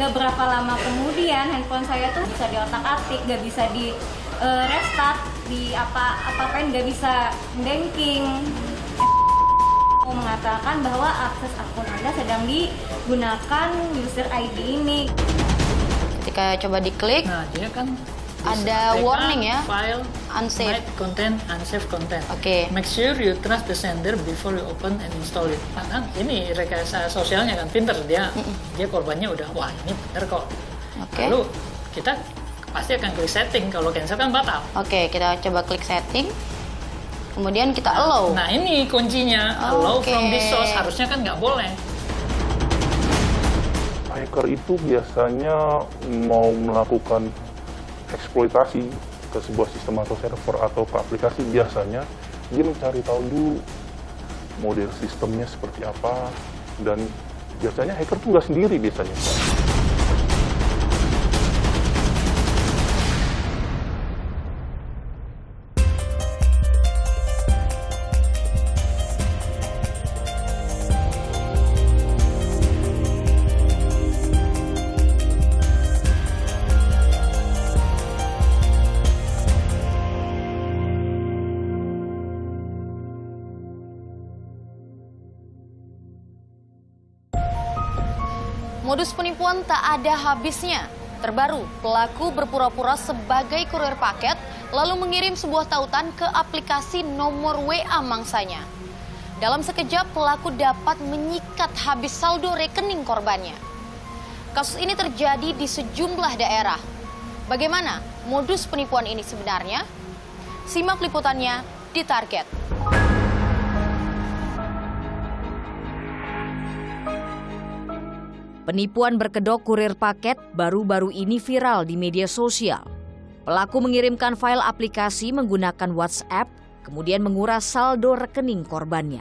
Nggak berapa lama kemudian handphone saya tuh bisa diotak-atik, nggak bisa di restart, di apa-apain, nggak bisa banking. Mengatakan bahwa akses akun Anda sedang digunakan user ID ini. Ketika coba diklik, Nah, dia kan ada warning ya, file unsafe. hide content, unsafe content. Oke. Make sure you trust the sender before you open and install it. Nah, kan ini rekayasa sosialnya kan pinter, dia korbannya udah wah ini bener kok. Oke. Lalu kita pasti akan klik setting, kalau cancel kan batal. Oke, kita coba klik setting. Kemudian kita allow. Nah ini kuncinya, allow Oke. from this source, harusnya kan nggak boleh. Hacker itu biasanya mau melakukan eksploitasi ke sebuah sistem atau server atau ke aplikasi, biasanya dia mencari tahu dulu model sistemnya seperti apa, dan biasanya hacker tuh nggak sendiri biasanya. Modus penipuan tak ada habisnya. Terbaru, pelaku berpura-pura sebagai kurir paket lalu mengirim sebuah tautan ke aplikasi nomor WA mangsanya. Dalam sekejap, pelaku dapat menyikat habis saldo rekening korbannya. Kasus ini terjadi di sejumlah daerah. Bagaimana modus penipuan ini sebenarnya? Simak liputannya di Target. Penipuan berkedok kurir paket baru-baru ini viral di media sosial. Pelaku mengirimkan file aplikasi menggunakan WhatsApp, kemudian menguras saldo rekening korbannya.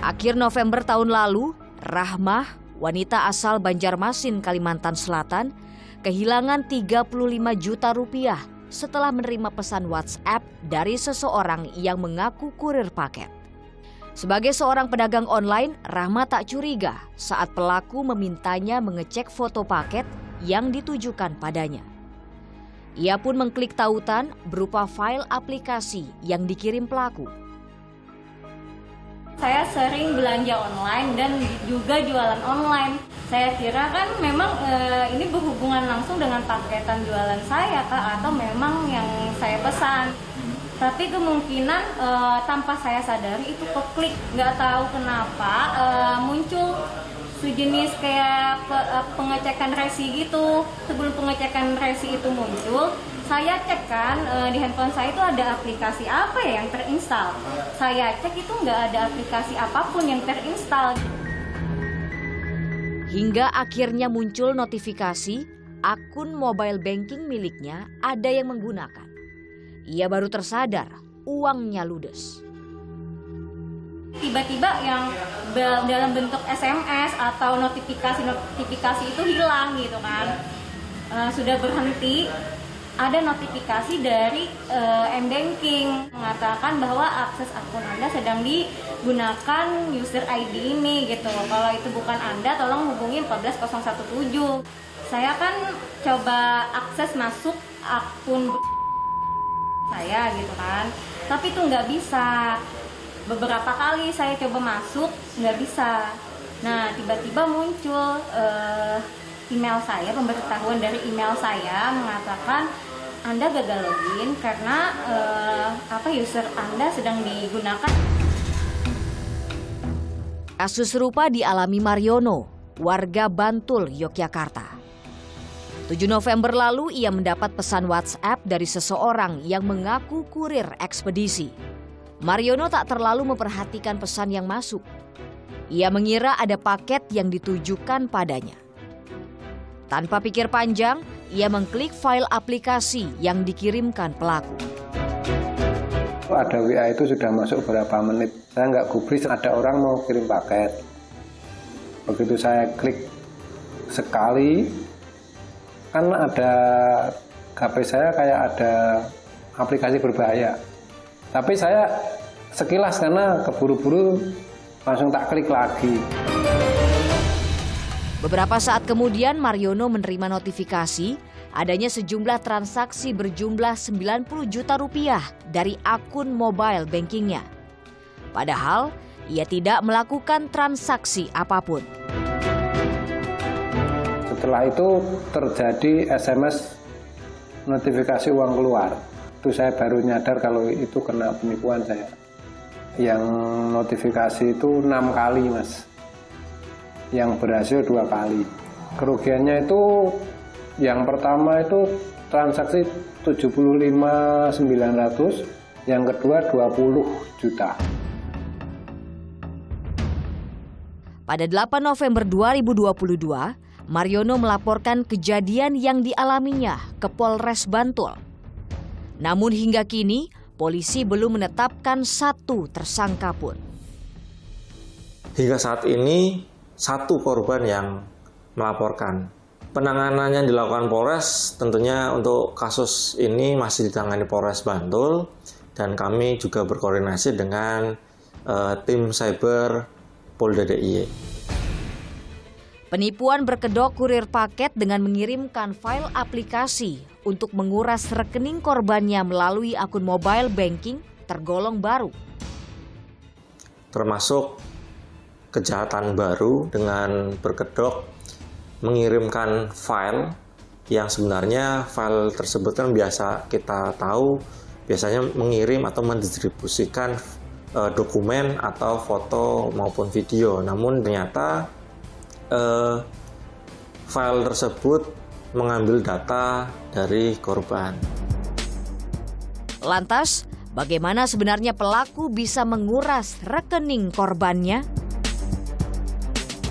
Akhir November tahun lalu, Rahmah, wanita asal Banjarmasin, Kalimantan Selatan, kehilangan 35 juta rupiah setelah menerima pesan WhatsApp dari seseorang yang mengaku kurir paket. Sebagai seorang pedagang online, Rahma tak curiga saat pelaku memintanya mengecek foto paket yang ditujukan padanya. Ia pun mengklik tautan berupa file aplikasi yang dikirim pelaku. Saya sering belanja online dan juga jualan online. Saya kira kan memang ini berhubungan langsung dengan paketan jualan saya, Kak, atau memang yang saya pesan. Tapi kemungkinan tanpa saya sadari itu keklik, nggak tahu kenapa muncul sejenis kayak pengecekan resi gitu. Sebelum pengecekan resi itu muncul, saya cek kan di handphone saya itu ada aplikasi apa ya yang terinstal. Saya cek itu nggak ada aplikasi apapun yang terinstal. Hingga akhirnya muncul notifikasi akun mobile banking miliknya ada yang menggunakan. Ia baru tersadar uangnya ludes. Tiba-tiba yang dalam bentuk SMS atau notifikasi itu hilang gitu kan. Sudah berhenti, ada notifikasi dari M-Banking mengatakan bahwa akses akun Anda sedang digunakan user ID ini gitu. Kalau itu bukan Anda, tolong hubungi 14017. Saya kan coba akses masuk akun saya gitu kan, tapi itu nggak bisa. Beberapa kali saya coba masuk, nggak bisa. Nah, tiba-tiba muncul email saya, pemberitahuan dari email saya mengatakan Anda gagal login karena user Anda sedang digunakan. Kasus serupa dialami Mariono, warga Bantul, Yogyakarta. 7 November lalu ia mendapat pesan WhatsApp dari seseorang yang mengaku kurir ekspedisi. Mariono tak terlalu memperhatikan pesan yang masuk. Ia mengira ada paket yang ditujukan padanya. Tanpa pikir panjang, ia mengklik file aplikasi yang dikirimkan pelaku. Ada WA itu sudah masuk beberapa menit. Saya nggak gubris, ada orang mau kirim paket. Begitu saya klik sekali, kan ada HP saya kayak ada aplikasi berbahaya. Tapi saya sekilas karena keburu-buru langsung tak klik lagi. Beberapa saat kemudian Mariono menerima notifikasi adanya sejumlah transaksi berjumlah 90 juta rupiah dari akun mobile bankingnya. Padahal ia tidak melakukan transaksi apapun. Setelah itu terjadi SMS notifikasi uang keluar. Itu saya baru nyadar kalau itu kena penipuan saya. Yang notifikasi itu 6 kali, Mas. Yang berhasil 2 kali. Kerugiannya itu yang pertama itu transaksi 75.900, yang kedua 20 juta. Pada 8 November 2022, Mariono melaporkan kejadian yang dialaminya ke Polres Bantul. Namun hingga kini, polisi belum menetapkan satu tersangka pun. Hingga saat ini, 1 korban yang melaporkan. Penanganan yang dilakukan Polres tentunya untuk kasus ini masih ditangani Polres Bantul, dan kami juga berkoordinasi dengan tim cyber Polda DIY. Penipuan berkedok kurir paket dengan mengirimkan file aplikasi untuk menguras rekening korbannya melalui akun mobile banking tergolong baru. Termasuk kejahatan baru dengan berkedok mengirimkan file yang sebenarnya file tersebut kan biasa kita tahu biasanya mengirim atau mendistribusikan dokumen atau foto maupun video. Namun ternyata file tersebut mengambil data dari korban. Lantas, bagaimana sebenarnya pelaku bisa menguras rekening korbannya?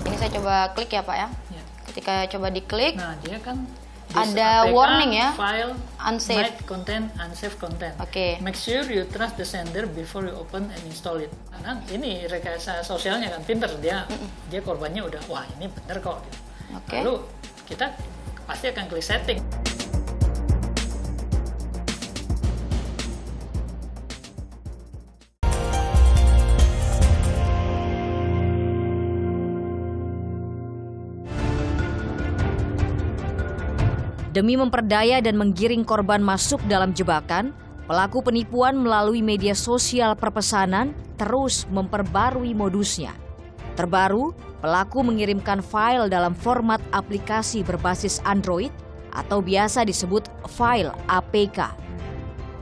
Ini saya coba klik ya Pak ya. Ya. Ketika coba diklik, Nah, dia kan ada APK, warning ya, file, unsafe. might contain unsafe content. Oke. Make sure you trust the sender before you open and install it. Karena ini rekayasa sosialnya kan pinter, dia korbannya udah wah ini bener kok. Gitu. Oke. Lalu kita pasti akan klik setting. Demi memperdaya dan menggiring korban masuk dalam jebakan, pelaku penipuan melalui media sosial perpesanan terus memperbarui modusnya. Terbaru, pelaku mengirimkan file dalam format aplikasi berbasis Android atau biasa disebut file APK.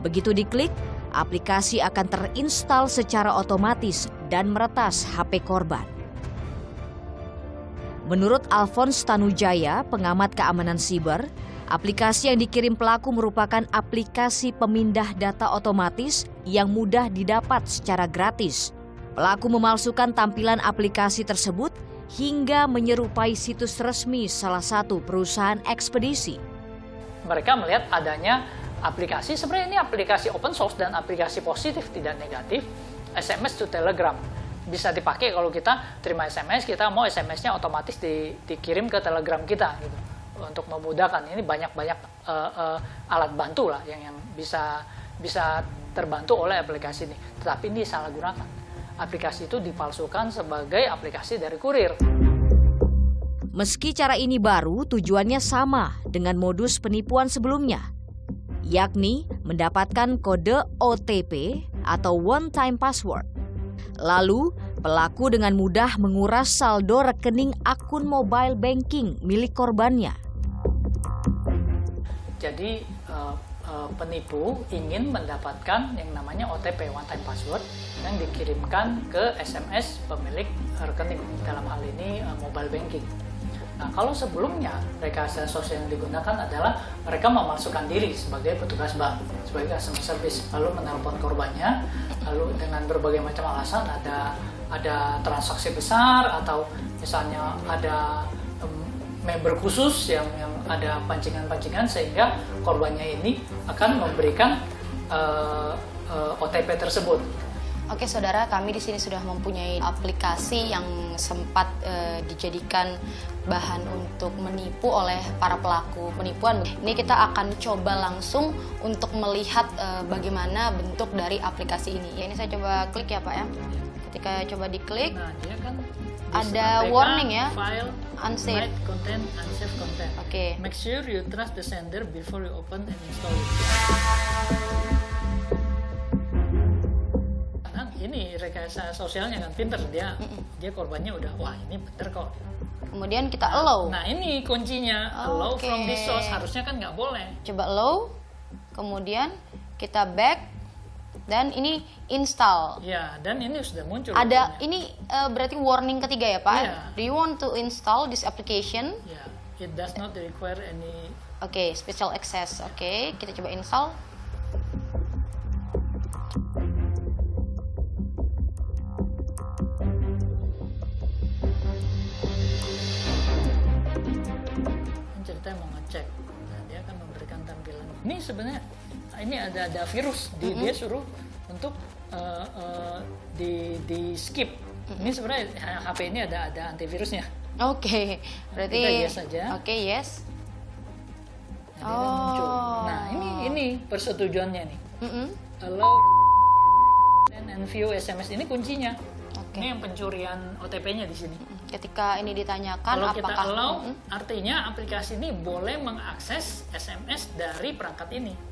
Begitu diklik, aplikasi akan terinstal secara otomatis dan meretas HP korban. Menurut Alphonse Tanujaya, pengamat keamanan siber, aplikasi yang dikirim pelaku merupakan aplikasi pemindah data otomatis yang mudah didapat secara gratis. Pelaku memalsukan tampilan aplikasi tersebut hingga menyerupai situs resmi salah satu perusahaan ekspedisi. Mereka melihat adanya aplikasi, sebenarnya ini aplikasi open source dan aplikasi positif tidak negatif, SMS to Telegram. Bisa dipakai kalau kita terima SMS, kita mau SMS-nya otomatis dikirim ke Telegram kita gitu. Untuk memudahkan, ini banyak alat bantu lah yang bisa terbantu oleh aplikasi ini. Tetapi ini salah gunakan. Aplikasi itu dipalsukan sebagai aplikasi dari kurir. Meski cara ini baru, tujuannya sama dengan modus penipuan sebelumnya, yakni mendapatkan kode OTP atau one time password. Lalu, pelaku dengan mudah menguras saldo rekening akun mobile banking milik korbannya. Jadi penipu ingin mendapatkan yang namanya OTP, one time password, yang dikirimkan ke SMS pemilik rekening, dalam hal ini mobile banking. Nah, kalau sebelumnya rekayasa sosial yang digunakan adalah mereka memasukkan diri sebagai petugas bank, sebagai customer service, lalu menelpon korbannya, lalu dengan berbagai macam alasan ada transaksi besar atau misalnya ada member khusus yang ada pancingan-pancingan sehingga korbannya ini akan memberikan OTP tersebut. Oke saudara, kami di sini sudah mempunyai aplikasi yang sempat dijadikan bahan untuk menipu oleh para pelaku penipuan. Ini kita akan coba langsung untuk melihat bagaimana bentuk dari aplikasi ini. Ya, ini saya coba klik ya Pak ya. Ketika coba diklik, Nah, dia kan Ada APK, warning ya? File, Unsafe. hide content, unsave content. Oke. Make sure you trust the sender before you open and install it. Nah, ini rekayasa sosialnya kan pinter, dia korbannya udah, wah ini bener kok. Kemudian kita allow. Nah ini kuncinya, allow Oke. from this source, harusnya kan nggak boleh. Coba allow. Kemudian kita back. Dan ini install. Ya, dan ini sudah muncul. Ada rupanya. ini berarti warning ketiga ya Pak? Iya. Do you want to install this application? Ya, it does not require any. Oke, special access. Oke, kita coba install. Ceritanya mau ngecek, nah, dia akan memberikan tampilan. Ini sebenarnya ini ada virus, dia suruh untuk di skip. Ini sebenarnya HP ini ada antivirusnya. Oke, berarti. Kita yes saja. Oke, yes. Nah, dia akan muncul. Nah ini persetujuannya nih. Allow and view SMS ini kuncinya. Oke. Ini yang pencurian OTP-nya di sini. Ketika ini ditanyakan Kalau kita apakah allow, artinya aplikasi ini boleh mengakses SMS dari perangkat ini.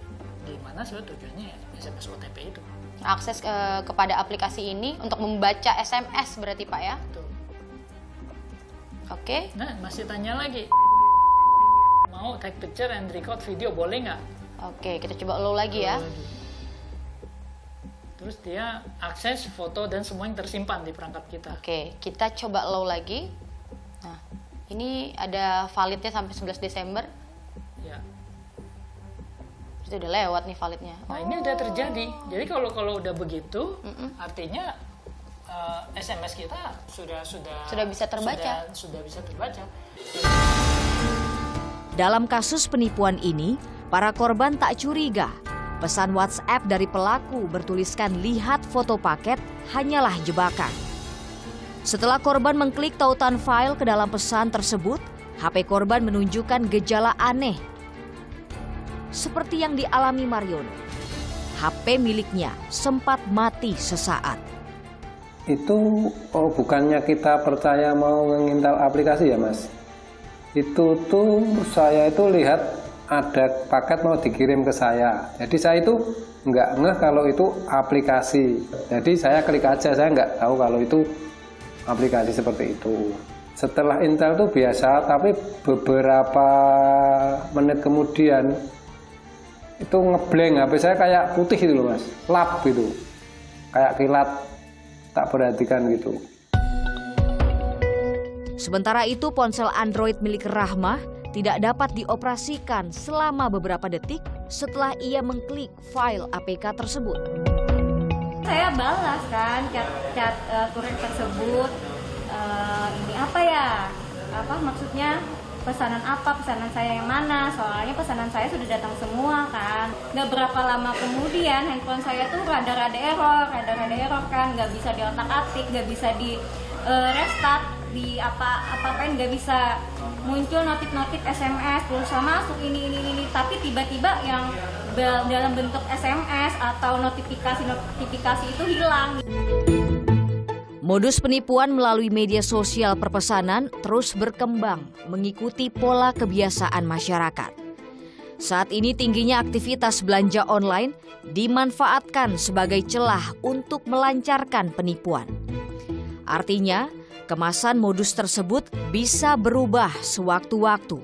Gimana sih tujuannya ya, SMS OTP itu? akses kepada aplikasi ini untuk membaca SMS berarti Pak ya? Betul. Oke. Nah, masih tanya lagi. Mau take picture and record video boleh nggak? Oke, kita coba allow lagi ya. Terus dia akses foto dan semua yang tersimpan di perangkat kita. Oke, kita coba allow lagi. Nah, ini ada validnya sampai 11 Desember. Ya. Itu udah lewat nih validnya. Nah, ini udah terjadi. Jadi kalau udah begitu, artinya SMS kita sudah bisa terbaca. Sudah bisa terbaca. Dalam kasus penipuan ini, para korban tak curiga. Pesan WhatsApp dari pelaku bertuliskan "lihat foto paket" hanyalah jebakan. Setelah korban mengklik tautan file ke dalam pesan tersebut, HP korban menunjukkan gejala aneh. Seperti yang dialami Mariono, HP miliknya sempat mati sesaat. Itu bukannya kita percaya mau menginstall aplikasi ya Mas? Itu tuh saya itu lihat ada paket mau dikirim ke saya. Jadi saya itu nggak ngeh kalau itu aplikasi. Jadi saya klik aja, saya nggak tahu kalau itu aplikasi seperti itu. Setelah install tuh biasa, tapi beberapa menit kemudian itu ngeblank, HP saya kayak putih gitu loh Mas, lap gitu, kayak kilat, tak perhatikan gitu. Sementara itu ponsel Android milik Rahmah tidak dapat dioperasikan selama beberapa detik setelah ia mengklik file APK tersebut. Saya balas kan chat kurir tersebut, ini apa ya? Apa maksudnya? Pesanan apa? Pesanan saya yang mana? Soalnya pesanan saya sudah datang semua kan. Nggak berapa lama kemudian handphone saya tuh rada-rada error kan, nggak bisa diotak-atik, nggak bisa di restart, di apa-apain, nggak bisa muncul notif SMS pulsa masuk ini. Tapi tiba-tiba yang dalam bentuk SMS atau notifikasi itu hilang. Modus penipuan melalui media sosial perpesanan terus berkembang mengikuti pola kebiasaan masyarakat. Saat ini tingginya aktivitas belanja online dimanfaatkan sebagai celah untuk melancarkan penipuan. Artinya, kemasan modus tersebut bisa berubah sewaktu-waktu.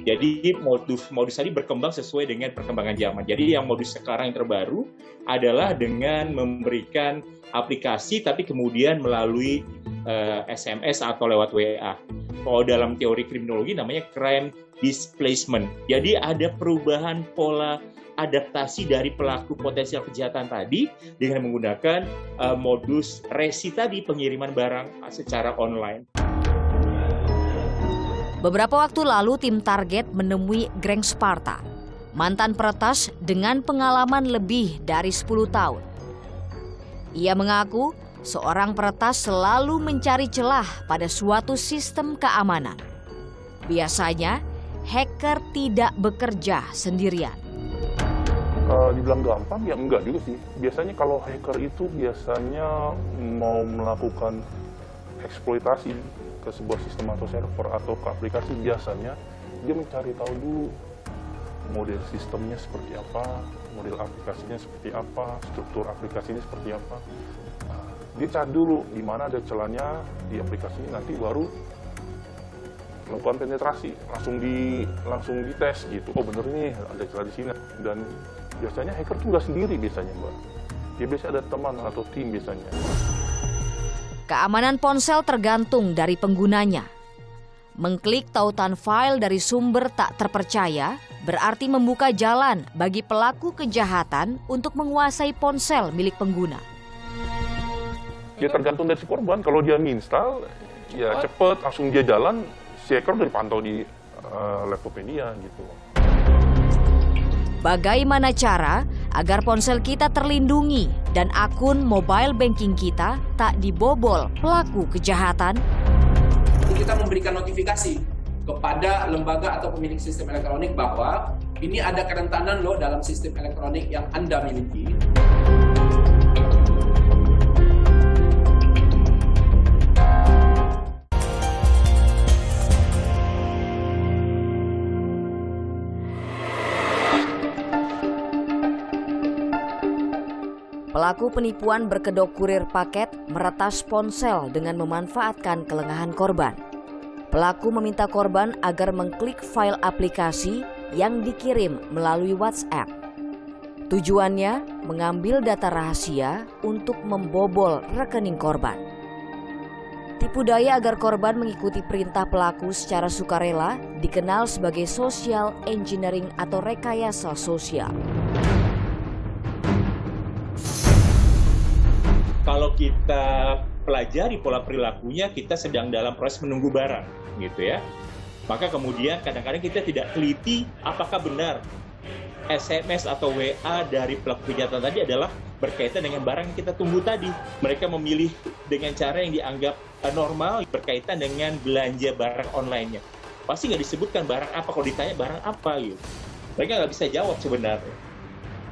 Jadi modus tadi berkembang sesuai dengan perkembangan zaman. Jadi yang modus sekarang yang terbaru adalah dengan memberikan aplikasi tapi kemudian melalui SMS atau lewat WA. Kalau dalam teori kriminologi namanya crime displacement. Jadi ada perubahan pola adaptasi dari pelaku potensial kejahatan tadi dengan menggunakan modus resi tadi, pengiriman barang secara online. Beberapa waktu lalu tim target menemui Greng Sparta, mantan peretas dengan pengalaman lebih dari 10 tahun. Ia mengaku seorang peretas selalu mencari celah pada suatu sistem keamanan. Biasanya, hacker tidak bekerja sendirian. Dibilang gampang, ya enggak juga sih. Biasanya kalau hacker itu biasanya mau melakukan eksploitasi ke sebuah sistem atau server atau ke aplikasi, biasanya dia mencari tahu dulu model sistemnya seperti apa, model aplikasinya seperti apa, struktur aplikasinya seperti apa. Nah, dia cari dulu di mana ada celahnya di aplikasi, nanti baru melakukan penetrasi, langsung dites gitu. Oh bener nih ada celah di sini. Dan biasanya hacker itu nggak sendiri biasanya, Mbak. Dia biasanya ada teman atau tim biasanya. Keamanan ponsel tergantung dari penggunanya. Mengklik tautan file dari sumber tak terpercaya berarti membuka jalan bagi pelaku kejahatan untuk menguasai ponsel milik pengguna. Dia tergantung dari si korban. Kalau dia install, ya cepet, langsung dia jalan, si hacker udah dipantau di laptopnya dia gitu. Bagaimana cara agar ponsel kita terlindungi dan akun mobile banking kita tak dibobol pelaku kejahatan? Kita memberikan notifikasi kepada lembaga atau pemilik sistem elektronik bahwa ini ada kerentanan loh dalam sistem elektronik yang Anda miliki. Pelaku penipuan berkedok kurir paket meretas ponsel dengan memanfaatkan kelengahan korban. Pelaku meminta korban agar mengklik file aplikasi yang dikirim melalui WhatsApp. Tujuannya mengambil data rahasia untuk membobol rekening korban. Tipu daya agar korban mengikuti perintah pelaku secara sukarela dikenal sebagai social engineering atau rekayasa sosial. Kalau kita pelajari pola perilakunya, kita sedang dalam proses menunggu barang, gitu ya. Maka kemudian kadang-kadang kita tidak teliti apakah benar SMS atau WA dari pelaku kejahatan tadi adalah berkaitan dengan barang yang kita tunggu tadi. Mereka memilih dengan cara yang dianggap normal berkaitan dengan belanja barang online-nya. Pasti nggak disebutkan barang apa, kalau ditanya barang apa gitu. Mereka nggak bisa jawab sebenarnya.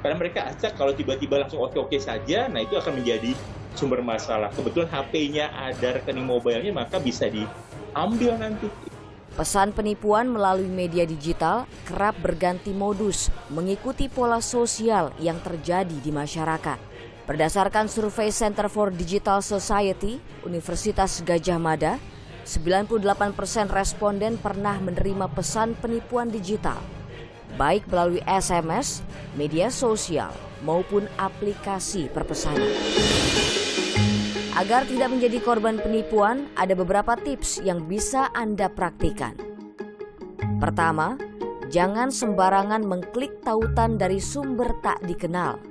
Karena mereka acak kalau tiba-tiba langsung oke-oke saja, nah itu akan menjadi sumber masalah. Kebetulan HP-nya ada rekening mobile-nya, maka bisa diambil nanti. Pesan penipuan melalui media digital kerap berganti modus mengikuti pola sosial yang terjadi di masyarakat. Berdasarkan survei Center for Digital Society, Universitas Gadjah Mada, 98% responden pernah menerima pesan penipuan digital, baik melalui SMS, media sosial, maupun aplikasi perpesanan. Agar tidak menjadi korban penipuan, ada beberapa tips yang bisa Anda praktikan. Pertama, jangan sembarangan mengklik tautan dari sumber tak dikenal.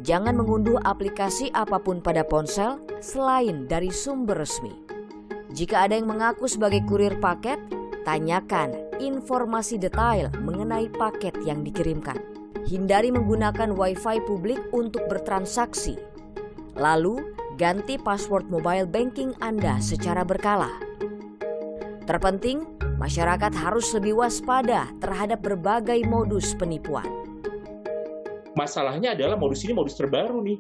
Jangan mengunduh aplikasi apapun pada ponsel selain dari sumber resmi. Jika ada yang mengaku sebagai kurir paket, tanyakan informasi detail mengenai paket yang dikirimkan. Hindari menggunakan Wi-Fi publik untuk bertransaksi. Lalu, ganti password mobile banking Anda secara berkala. Terpenting, masyarakat harus lebih waspada terhadap berbagai modus penipuan. Masalahnya adalah modus ini modus terbaru nih.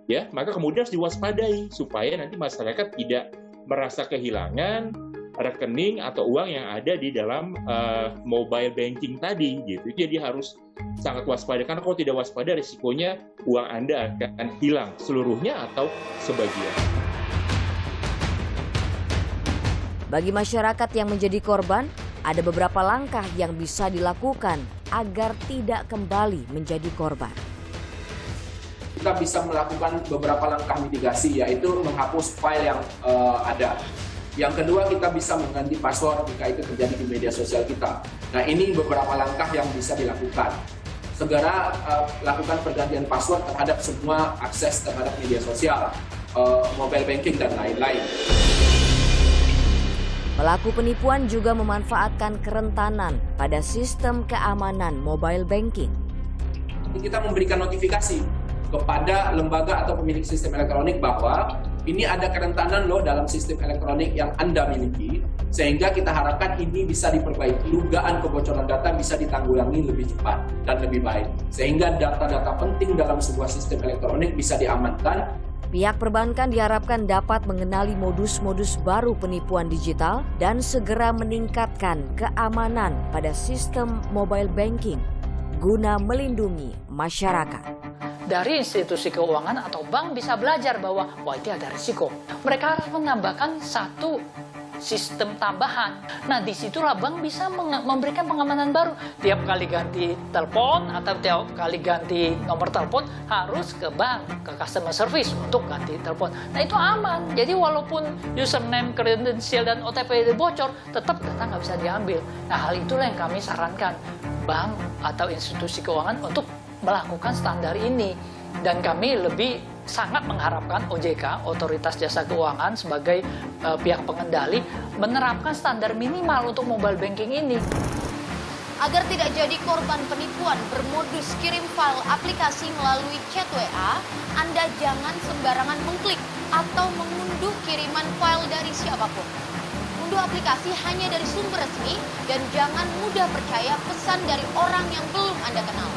Ya, maka kemudian harus diwaspadai supaya nanti masyarakat tidak merasa kehilangan rekening atau uang yang ada di dalam mobile banking tadi gitu. Jadi harus sangat waspada, karena kalau tidak waspada risikonya uang Anda akan hilang seluruhnya atau sebagian. Bagi masyarakat yang menjadi korban, ada beberapa langkah yang bisa dilakukan agar tidak kembali menjadi korban. Kita bisa melakukan beberapa langkah mitigasi, yaitu menghapus file yang ada. Yang kedua, kita bisa mengganti password jika itu terjadi di media sosial kita. Nah, ini beberapa langkah yang bisa dilakukan. Segera lakukan pergantian password terhadap semua akses terhadap media sosial, mobile banking, dan lain-lain. Pelaku penipuan juga memanfaatkan kerentanan pada sistem keamanan mobile banking. Kita memberikan notifikasi kepada lembaga atau pemilik sistem elektronik bahwa ini ada kerentanan loh dalam sistem elektronik yang Anda miliki, sehingga kita harapkan ini bisa diperbaiki. Dugaan kebocoran data bisa ditanggulangi lebih cepat dan lebih baik, sehingga data-data penting dalam sebuah sistem elektronik bisa diamankan Pihak perbankan diharapkan dapat mengenali modus-modus baru penipuan digital dan segera meningkatkan keamanan pada sistem mobile banking guna melindungi masyarakat. Dari institusi keuangan atau bank bisa belajar bahwa wah itu ada risiko. Mereka harus menambahkan satu sistem tambahan. Nah, disitulah bank bisa memberikan pengamanan baru. Tiap kali ganti telepon atau tiap kali ganti nomor telepon harus ke bank, ke customer service untuk ganti telepon. Nah, itu aman. Jadi walaupun username, kredensial, dan OTP itu bocor, tetap data nggak bisa diambil. Nah, hal itulah yang kami sarankan bank atau institusi keuangan untuk melakukan standar ini. Dan kami lebih sangat mengharapkan OJK, Otoritas Jasa Keuangan, sebagai pihak pengendali menerapkan standar minimal untuk mobile banking ini. Agar tidak jadi korban penipuan bermodus kirim file aplikasi melalui chat WA, Anda jangan sembarangan mengklik atau mengunduh kiriman file dari siapapun. Unduh aplikasi hanya dari sumber resmi dan jangan mudah percaya pesan dari orang yang belum Anda kenal.